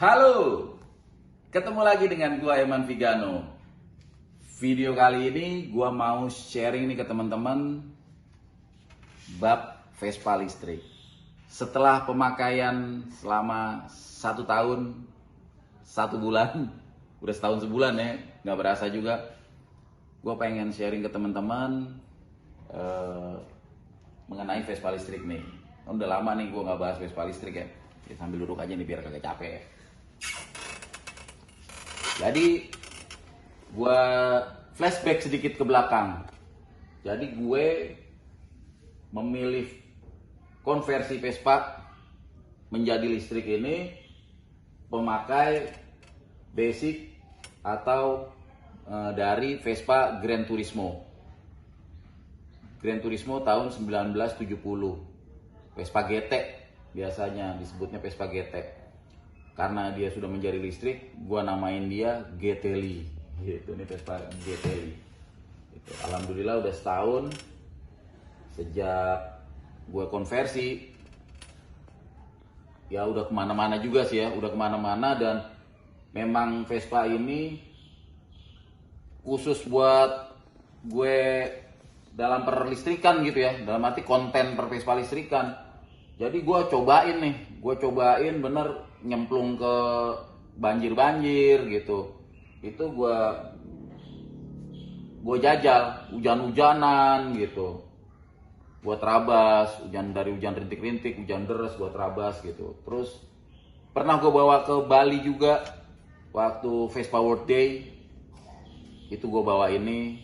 Halo, ketemu lagi dengan gua Eman Vigano. Video kali ini gua mau sharing nih ke teman-teman bab Vespa listrik. Setelah pemakaian selama 1 tahun 1 bulan, udah setahun sebulan ya, nggak berasa juga. Gua pengen sharing ke teman-teman mengenai Vespa listrik nih. Udah lama nih gua nggak bahas Vespa listrik ya. Sambil duduk aja nih biar kagak capek ya. Jadi gue flashback sedikit ke belakang. Jadi gue memilih konversi Vespa menjadi listrik ini pemakai basic atau dari Vespa Gran Turismo. Gran Turismo tahun 1970. Vespa GT biasanya disebutnya Vespa GT. Karena dia sudah menjadi listrik, gua namain dia GT-Li. Gitu, ini Vespa GT-Li. Gitu. Alhamdulillah udah setahun sejak gua konversi. Ya udah kemana-mana juga sih ya, udah kemana-mana dan memang Vespa ini khusus buat gue dalam perlistrikan gitu ya, dalam arti konten per Vespa listrikan. Jadi gue cobain bener nyemplung ke banjir gitu. Itu gue jajal hujan-hujanan gitu. Gue terabas, dari hujan rintik-rintik, hujan deras gue terabas gitu. Terus pernah gue bawa ke Bali juga waktu Vespa World Day. Itu gue bawa ini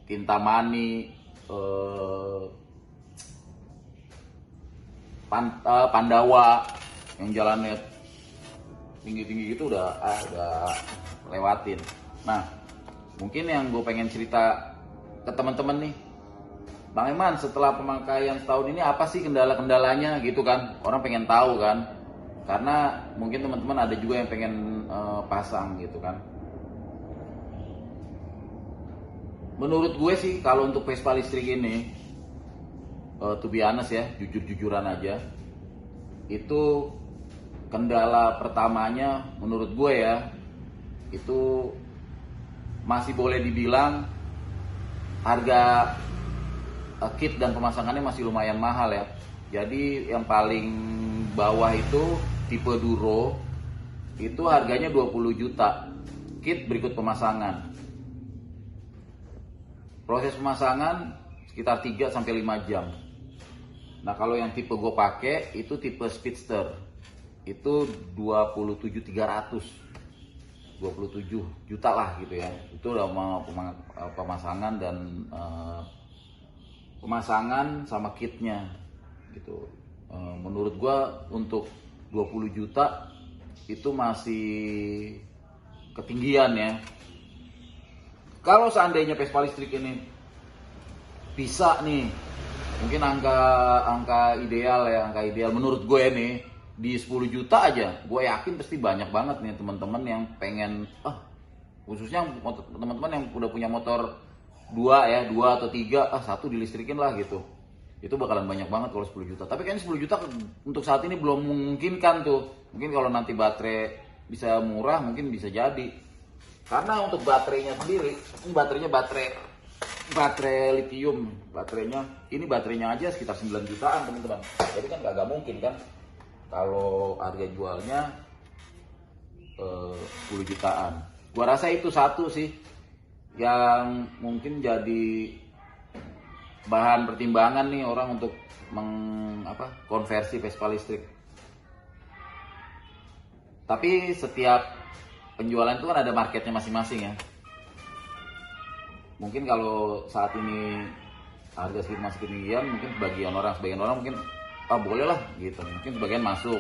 Kintamani, Pandawa yang jalannya tinggi-tinggi gitu udah lewatin. Nah, mungkin yang gue pengen cerita ke teman-teman nih, Bang Eman, setelah pemakaian setahun ini apa sih kendala-kendalanya gitu kan? Orang pengen tahu kan? Karena mungkin teman-teman ada juga yang pengen pasang gitu kan. Menurut gue sih kalau untuk Vespa listrik ini, to be honest ya, jujur-jujuran aja, itu kendala pertamanya menurut gue ya, itu masih boleh dibilang harga kit dan pemasangannya masih lumayan mahal ya. Jadi yang paling bawah itu tipe Duro, itu harganya 20 juta, kit berikut pemasangan. Proses pemasangan sekitar 3-5 jam. Nah kalau yang tipe gue pakai itu tipe Speedster, itu 27 juta lah gitu ya. Itu udah mau pemasangan dan pemasangan sama kitnya gitu. Menurut gue untuk 20 juta itu masih ketinggian ya. Kalau seandainya Vespa listrik ini bisa nih, mungkin angka ideal ya, angka ideal menurut gue nih di 10 juta aja, gue yakin pasti banyak banget nih teman-teman yang pengen, khususnya teman-teman yang udah punya motor 2 atau 3, 1 dilistrikin lah gitu. Itu bakalan banyak banget kalau 10 juta. Tapi kayaknya 10 juta untuk saat ini belum memungkinkan tuh. Mungkin kalau nanti baterai bisa murah mungkin bisa jadi. Karena untuk baterainya sendiri, ini baterai lithium, baterainya aja sekitar 9 jutaan teman-teman. Jadi kan gak mungkin kan kalau harga jualnya 10 jutaan. Gua rasa itu satu sih yang mungkin jadi bahan pertimbangan nih orang untuk konversi Vespa listrik. Tapi setiap penjualan itu kan ada marketnya masing-masing ya. Mungkin kalau saat ini harga masih ketinggian, mungkin sebagian orang mungkin boleh lah gitu. Mungkin sebagian masuk.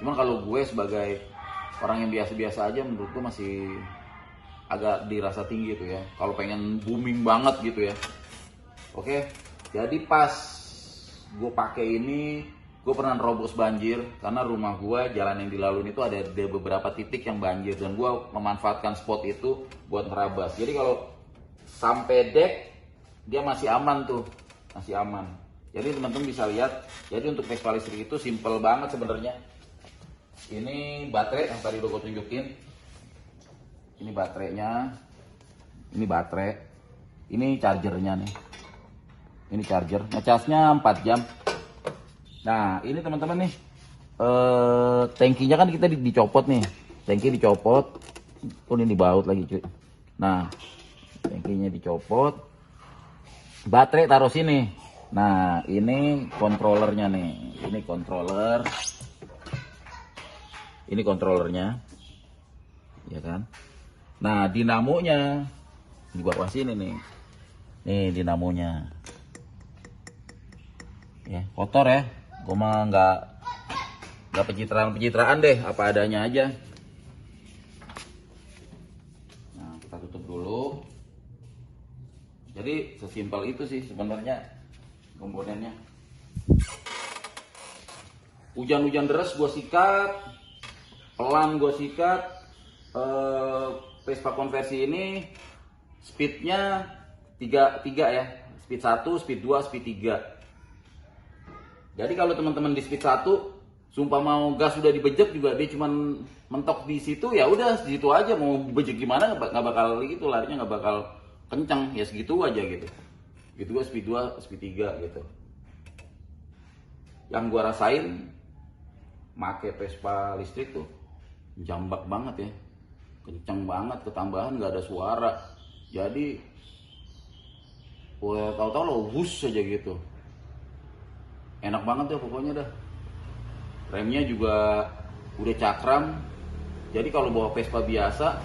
Cuman kalau gue sebagai orang yang biasa-biasa aja, menurut gue masih agak dirasa tinggi tuh ya. Kalau pengen booming banget gitu ya. Oke, jadi pas gue pakai ini, gue pernah nerobos banjir karena rumah gue jalan yang dilalui itu ada beberapa titik yang banjir dan gue memanfaatkan spot itu buat nerabas. Jadi kalau sampai deck dia masih aman tuh, masih aman. Jadi teman-teman bisa lihat, jadi untuk Vespa listrik itu simple banget sebenarnya. Ini baterai yang tadi udah gue tunjukin. Ini baterainya. Ini baterai. Ini chargernya nih. Ini charger. Ngecasnya 4 jam. Nah, ini teman-teman nih. Tangkinya kan kita dicopot nih. Tangki dicopot. Oh, ini dibaut lagi cuy. Nah, tangkinya dicopot. Baterai taruh sini. Nah, ini kontrolernya nih. Ini kontroler. Ini kontrolernya. Ya kan? Nah, dinamonya di bawah sini nih. Nih dinamonya. Ya, kotor ya. Gua mah nggak pencitraan deh, apa adanya aja. Nah, kita tutup dulu. Jadi sesimpel itu sih sebenarnya komponennya. Hujan-hujan deras gue sikat, pelan gue sikat. Vespa konversi ini speednya 3 ya, speed 1, speed 2, speed 3. Jadi kalau teman-teman di speed 1 sumpah mau gas sudah dibejek juga dia cuman mentok di situ, ya udah segitu aja, mau bejek gimana nggak bakal gitu, larinya nggak bakal kencang, ya segitu aja gitu. Gitu gua speed 2, speed 3 gitu. Yang gua rasain make Vespa listrik tuh jambak banget ya. Kencang banget, ketambahan nggak ada suara. Jadi tahu-tahu lo wush aja gitu. Enak banget ya pokoknya dah. Remnya juga udah cakram. Jadi kalau bawa Vespa biasa,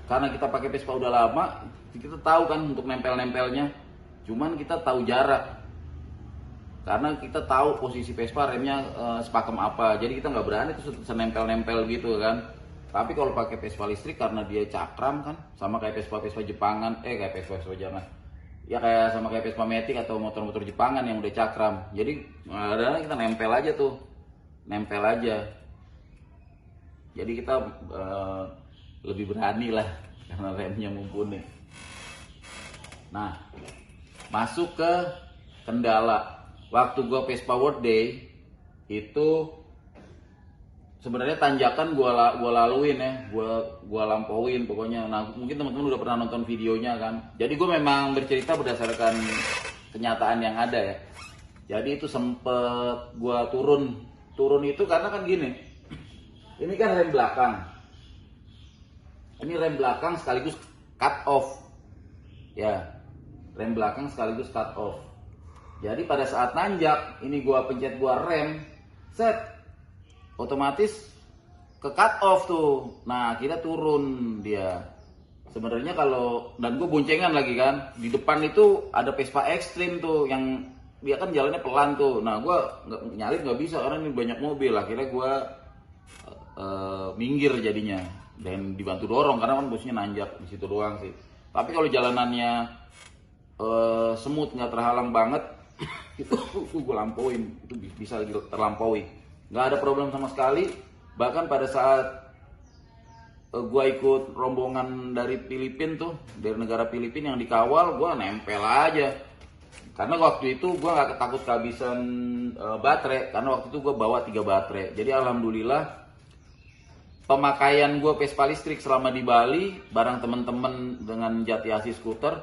karena kita pakai Vespa udah lama, kita tahu kan untuk nempel-nempelnya. Cuman kita tahu jarak. Karena kita tahu posisi Vespa remnya sepakem apa. Jadi kita nggak berani tuh senempel-nempel gitu kan. Tapi kalau pakai Vespa listrik karena dia cakram kan, sama kayak Vespa Jepangan, kayak Vespa jangan. Ya kayak sama kayak Vespa Matic atau motor-motor Jepangan yang udah cakram. Jadi ada kita nempel aja tuh. Nempel aja. Jadi kita lebih berani lah karena remnya mumpuni. Nah, masuk ke kendala. Waktu gua Vespa World Day itu sebenarnya tanjakan gua laluin ya, gua lampauin pokoknya. Nah, mungkin teman-teman udah pernah nonton videonya kan. Jadi gua memang bercerita berdasarkan kenyataan yang ada ya. Jadi itu sempet gua turun itu karena kan gini. Ini kan rem belakang. Ini rem belakang sekaligus cut off. Ya. Rem belakang sekaligus cut off. Jadi pada saat nanjak, ini gua pencet gua rem, set, otomatis ke cut off tuh. Nah, kita turun dia. Sebenarnya kalau, dan gua boncengan lagi kan, di depan itu ada Vespa Extreme tuh, yang dia kan jalannya pelan tuh. Nah, gua nyalip nggak bisa karena ini banyak mobil. Akhirnya gua minggir jadinya dan dibantu dorong karena kan bosnya nanjak di situ doang sih. Tapi kalau jalanannya semut nggak terhalang banget, itu gue lampauin, itu bisa terlampaui, nggak ada problem sama sekali. Bahkan pada saat gue ikut rombongan dari Filipina tuh, dari negara Filipina yang dikawal, gue nempel aja karena waktu itu gue nggak takut kehabisan baterai, karena waktu itu gue bawa 3 baterai. Jadi alhamdulillah pemakaian gue Vespa listrik selama di Bali bareng temen-temen dengan Jati Asih Scooter,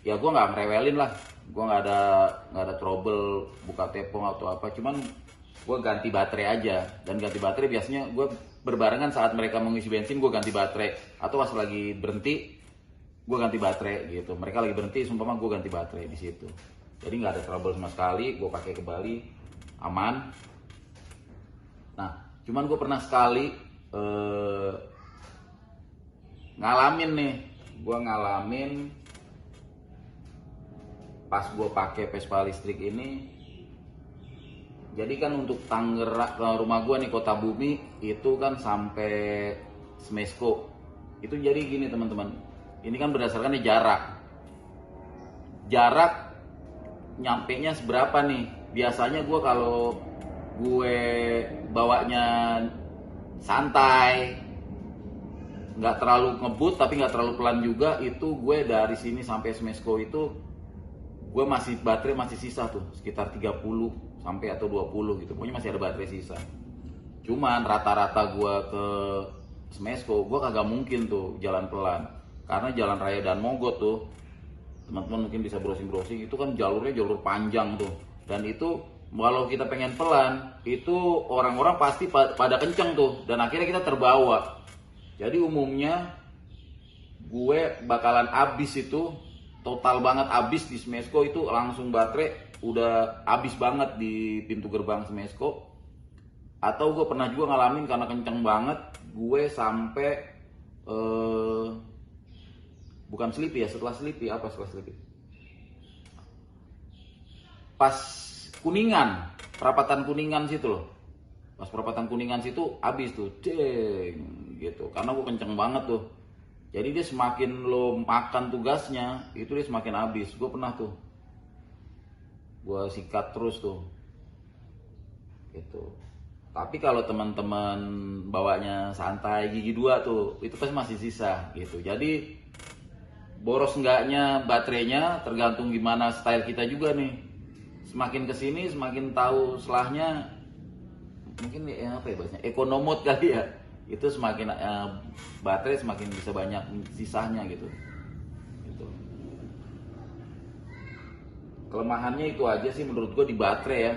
ya gue nggak ngerewelin lah. Gue nggak ada trouble buka tepung atau apa, cuman gue ganti baterai aja. Dan ganti baterai biasanya gue berbarengan saat mereka mengisi bensin, gue ganti baterai, atau pas lagi berhenti gue ganti baterai gitu. Mereka lagi berhenti, sumpah gue ganti baterai di situ. Jadi nggak ada trouble sama sekali. Gue pakai ke Bali aman. Nah, cuman gue pernah sekali ngalamin nih, gue ngalamin pas gue pakai Vespa listrik ini. Jadi kan untuk Tangerang, rumah gue nih Kota Bumi itu kan sampai Smesko. Itu jadi gini teman-teman, ini kan berdasarkan jarak nyampe nya seberapa nih. Biasanya gue kalau gue bawanya santai, nggak terlalu ngebut tapi nggak terlalu pelan juga, itu gue dari sini sampai Smesko itu gue baterai masih sisa tuh sekitar 30 sampai atau 20 gitu, pokoknya masih ada baterai sisa. Cuman rata-rata gue ke Smesco, gue kagak mungkin tuh jalan pelan, karena jalan raya dan Mogot tuh, teman-teman mungkin bisa browsing-browsing, itu kan jalurnya jalur panjang tuh, dan itu kalau kita pengen pelan itu orang-orang pasti pada kenceng tuh, dan akhirnya kita terbawa. Jadi umumnya gue bakalan abis itu, total banget abis di Smesco itu, langsung baterai udah abis banget di pintu gerbang Smesco. Atau gue pernah juga ngalamin karena kenceng banget, gue sampai bukan Sleepy ya, setelah Sleepy, apa setelah Sleepy? Pas Kuningan, perapatan Kuningan situ loh. Pas perapatan Kuningan situ abis tuh, ceng gitu. Karena gue kenceng banget tuh. Jadi dia semakin lo makan tugasnya, itu dia semakin abis. Gue pernah tuh, gue sikat terus tuh, gitu. Tapi kalau teman-teman bawanya santai gigi 2 tuh, itu pasti masih sisa gitu. Jadi boros enggaknya baterainya tergantung gimana style kita juga nih. Semakin kesini semakin tahu selahnya, mungkin ya apa ya bahasanya, ekonomot kali ya. Itu semakin baterai semakin bisa banyak sisanya gitu. Gitu. Kelemahannya itu aja sih menurut gue di baterai ya.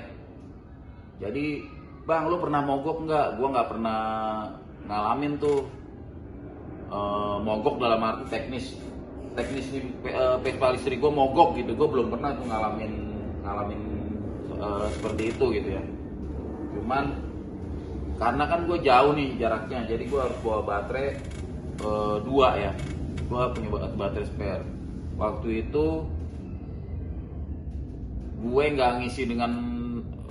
Jadi bang, lu pernah mogok nggak? Gue nggak pernah ngalamin tuh mogok dalam arti teknis nih, Vespa listrik gue mogok gitu. Gue belum pernah tuh ngalamin seperti itu gitu ya. Cuman karena kan gue jauh nih jaraknya, jadi gue harus bawa baterai 2 ya. Gue punya baterai spare. Waktu itu gue nggak ngisi dengan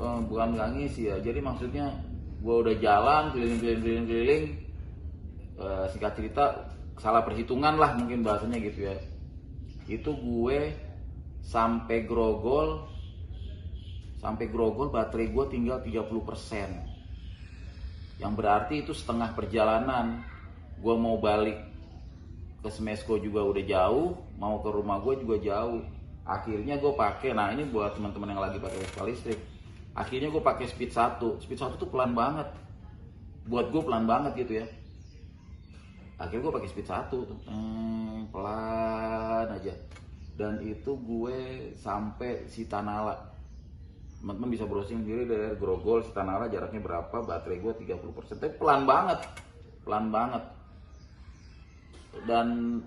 bukan nggak ngisi ya, jadi maksudnya gue udah jalan keliling, singkat cerita salah perhitungan lah mungkin bahasanya gitu ya. Itu gue sampai Grogol baterai gue tinggal 30%, yang berarti itu setengah perjalanan. Gue mau balik ke Smesco juga udah jauh, mau ke rumah gue juga jauh. Akhirnya gue pakai, nah ini buat teman-teman yang lagi pakai Vespa listrik, akhirnya gue pakai speed 1 tuh pelan banget, buat gue pelan banget gitu ya. Akhirnya gue pakai speed 1 tuh, pelan aja, dan itu gue sampai Sitanala. Teman-teman bisa browsing sendiri dari Grogol Sitanala jaraknya berapa, baterai gue 30%, tapi pelan banget. Dan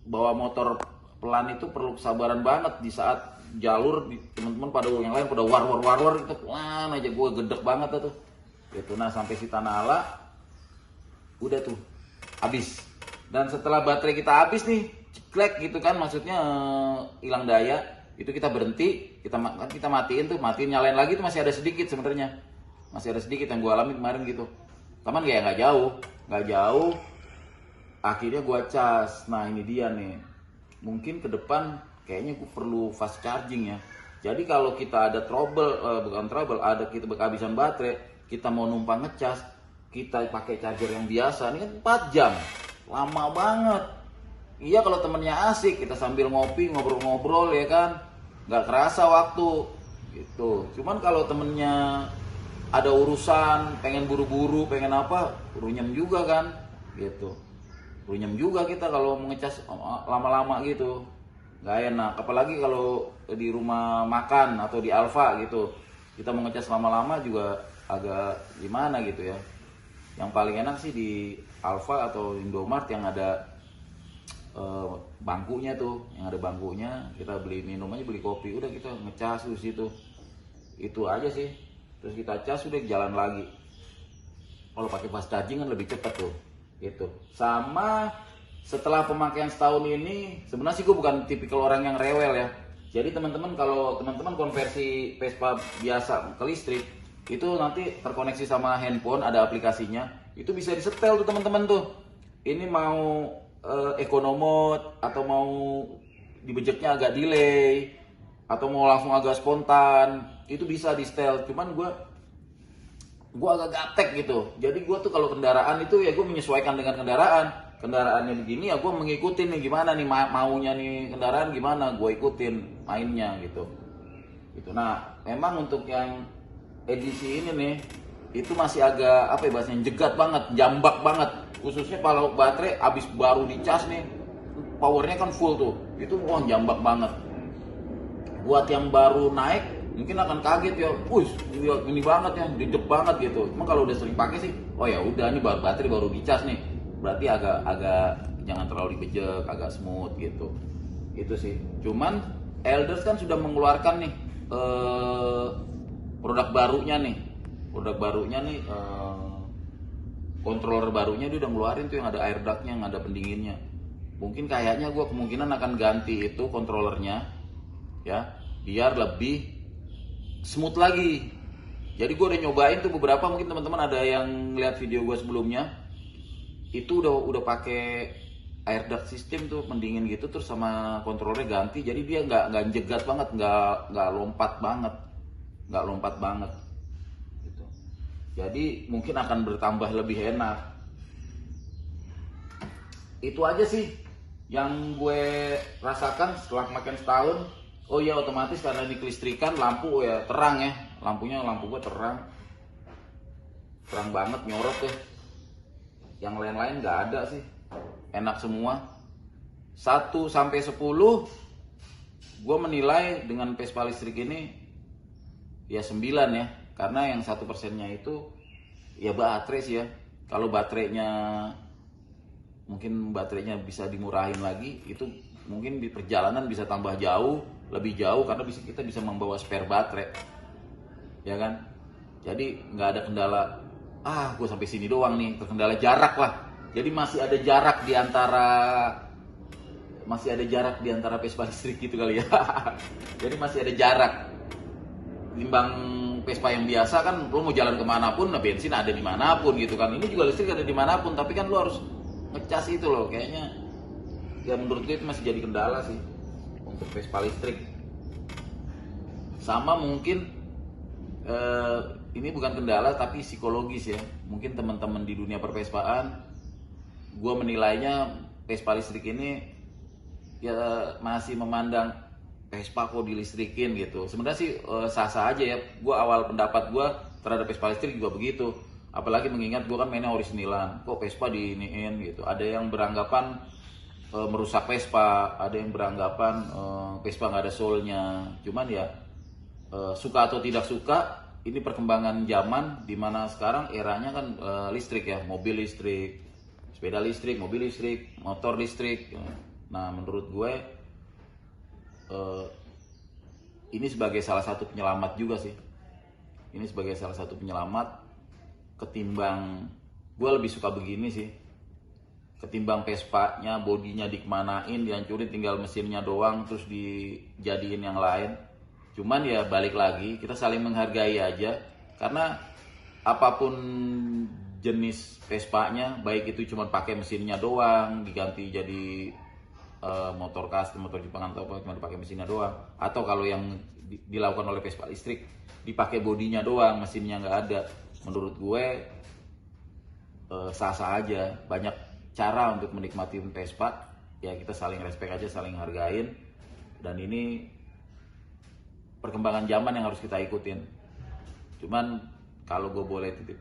bawa motor pelan itu perlu kesabaran banget di saat jalur teman-teman pada yang lain pada war itu pelan aja, gue gedek banget tuh gitu. Nah sampai Sitanala udah tuh habis, dan setelah baterai kita habis nih ceklek gitu kan, maksudnya hilang daya, itu kita berhenti, kita matiin nyalain lagi tuh, masih ada sedikit sebenarnya, masih ada sedikit yang gue alami kemarin gitu. Teman nggak jauh, akhirnya gue cas. Nah ini dia nih, mungkin ke depan kayaknya gue perlu fast charging ya. Jadi kalau kita ada ada kita kehabisan baterai, kita mau numpang ngecas, kita pakai charger yang biasa, ini kan 4 jam, lama banget. Iya kalau temennya asik, kita sambil ngopi, ngobrol-ngobrol ya kan, nggak kerasa waktu gitu. Cuman kalau temennya ada urusan, pengen buru-buru, pengen apa, runyem juga kan gitu. Runyem juga kita kalau mengecas lama-lama gitu, nggak enak. Apalagi kalau di rumah makan atau di Alfa gitu, kita mau ngecas lama-lama juga agak gimana gitu ya. Yang paling enak sih di Alfa atau Indomart yang ada bangkunya tuh, kita beli minum aja, beli kopi, udah kita ngecas di situ. Itu aja sih, terus kita cas udah jalan lagi. Kalau pakai fast charging kan lebih cepat tuh gitu. Sama setelah pemakaian setahun ini, sebenarnya sih gue bukan tipikal orang yang rewel ya. Jadi teman-teman, kalau teman-teman konversi Vespa biasa ke listrik, itu nanti terkoneksi sama handphone, ada aplikasinya, itu bisa disetel tuh teman-teman tuh. Ini mau ekonomot, atau mau dibejeknya agak delay, atau mau langsung agak spontan, itu bisa di setel. Cuman gue agak gaptek gitu. Jadi gue tuh kalau kendaraan itu ya gue menyesuaikan dengan kendaraannya begini ya, gue mengikutin nih gimana nih maunya nih kendaraan gimana, gue ikutin mainnya gitu. Nah memang untuk yang edisi ini nih itu masih agak apa ya bahasanya, jegat banget, jambak banget, khususnya kalau baterai abis baru dicas nih, powernya kan full tuh, itu wah jambak banget. Buat yang baru naik mungkin akan kaget ya, ini banget ya, dedek banget gitu. Emang kalau udah sering pakai sih, oh ya udah ini baterai baru dicas nih, berarti agak jangan terlalu dibejek, agak smooth gitu. Itu sih. Cuman Elders kan sudah mengeluarkan nih produk barunya nih, controller barunya dia udah ngeluarin tuh yang ada air ductnya, yang ada pendinginnya. Mungkin kayaknya gue kemungkinan akan ganti itu controllernya ya, biar lebih smooth lagi. Jadi gue udah nyobain tuh beberapa, mungkin teman-teman ada yang lihat video gue sebelumnya, itu udah pakai air duct system tuh, pendingin gitu, terus sama kontrolnya ganti, jadi dia nggak jegat banget, nggak lompat banget gitu. Jadi mungkin akan bertambah lebih enak. Itu aja sih yang gue rasakan setelah makan setahun. Oh iya, otomatis karena ini kelistrikan, lampu ya terang ya, lampu gue terang banget, nyorot deh. Yang lain-lain nggak ada sih, enak semua. 1 sampai 10 gue menilai dengan Vespa listrik ini ya 9 ya, karena yang 1%-nya itu ya baterai sih ya. Kalau mungkin baterainya bisa dimurahin lagi, itu mungkin di perjalanan bisa tambah lebih jauh, karena kita bisa membawa spare baterai ya kan. Jadi nggak ada kendala, gue sampai sini doang nih, terkendala jarak lah. Jadi masih ada jarak di antara Vespa listrik gitu kali ya. Jadi masih ada jarak. Timbang Vespa yang biasa kan, lo mau jalan kemanapun, bensin ada dimanapun gitu kan. Ini juga listrik ada dimanapun, tapi kan lo harus ngecas itu loh. Kayaknya ya menurut gue itu masih jadi kendala sih untuk Vespa listrik. Sama mungkin ini bukan kendala tapi psikologis ya. Mungkin teman-teman di dunia pervespaan, gue menilainya Vespa listrik ini ya masih memandang Vespa kok dilistrikin gitu. Sebenarnya sih sah-sah aja ya. Gue awal pendapat gue terhadap Vespa listrik juga begitu. Apalagi mengingat gue kan mainnya orisinilan, kok Vespa diiniin gitu. Ada yang beranggapan merusak Vespa, ada yang beranggapan Vespa nggak ada soulnya. Cuman ya suka atau tidak suka, ini perkembangan zaman dimana sekarang eranya kan listrik ya, mobil listrik, sepeda listrik, mobil listrik, motor listrik. Nah menurut gue ini sebagai salah satu penyelamat juga sih. Ini sebagai salah satu penyelamat, ketimbang gue lebih suka begini sih, ketimbang Vespa-nya bodinya dikemanain, dihancurin, tinggal mesinnya doang terus dijadiin yang lain. Cuman ya balik lagi, kita saling menghargai aja, karena apapun jenis Vespa-nya, baik itu cuma pakai mesinnya doang, diganti jadi motor custom, motor Jepang atau apa, cuma dipakai mesinnya doang, atau kalau yang dilakukan oleh Vespa listrik dipakai bodinya doang, mesinnya nggak ada, menurut gue sah-sah aja. Banyak cara untuk menikmati Vespa, ya kita saling respect aja, saling hargain, dan ini perkembangan zaman yang harus kita ikutin. Cuman kalau gue boleh titip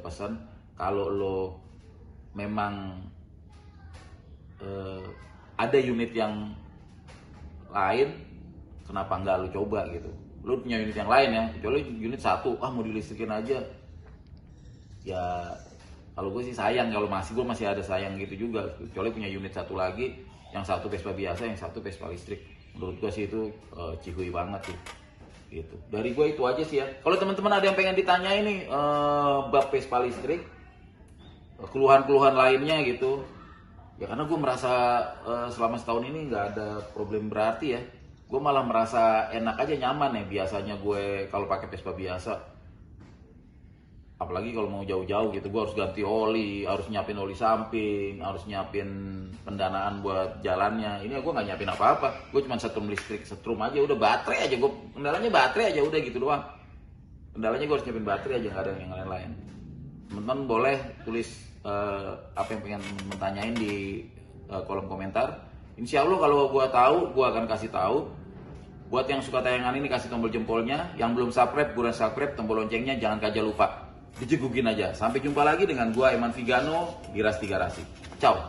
pesan, kalau lo memang ada unit yang lain, kenapa nggak lo coba gitu. Lo punya unit yang lain ya, kecuali unit satu, mau dilistrikin aja. Ya kalau gue sih sayang, kalau gue masih ada sayang gitu juga. Kecuali punya unit satu lagi, yang satu Vespa biasa, yang satu Vespa listrik. Menurut gue sih itu cihuy banget sih. Gitu. Dari gue itu aja sih ya. Kalau teman-teman ada yang pengen ditanya ini bab Vespa listrik, keluhan-keluhan lainnya gitu, ya karena gue merasa selama setahun ini nggak ada problem berarti ya. Gue malah merasa enak aja, nyaman ya. Biasanya gue kalau pakai Vespa biasa, apalagi kalau mau jauh-jauh gitu, gue harus ganti oli, harus nyiapin oli samping, harus nyiapin pendanaan buat jalannya. Ini gue nggak nyiapin apa-apa, gue cuma setrum listrik, setrum aja udah, baterai aja gue, kendalanya baterai aja udah gitu doang. Kendalanya gue harus nyiapin baterai aja, nggak ada yang lain-lain. Teman-teman boleh tulis apa yang pengen mentanyain di kolom komentar. Insya Allah kalau gue tahu, gue akan kasih tahu. Buat yang suka tayangan ini kasih tombol jempolnya. Yang belum subscribe, buruan subscribe, tombol loncengnya jangan kajal lupa. Dijegugin aja. Sampai jumpa lagi dengan gua Eman Vigano di Rasti Garasi. Ciao.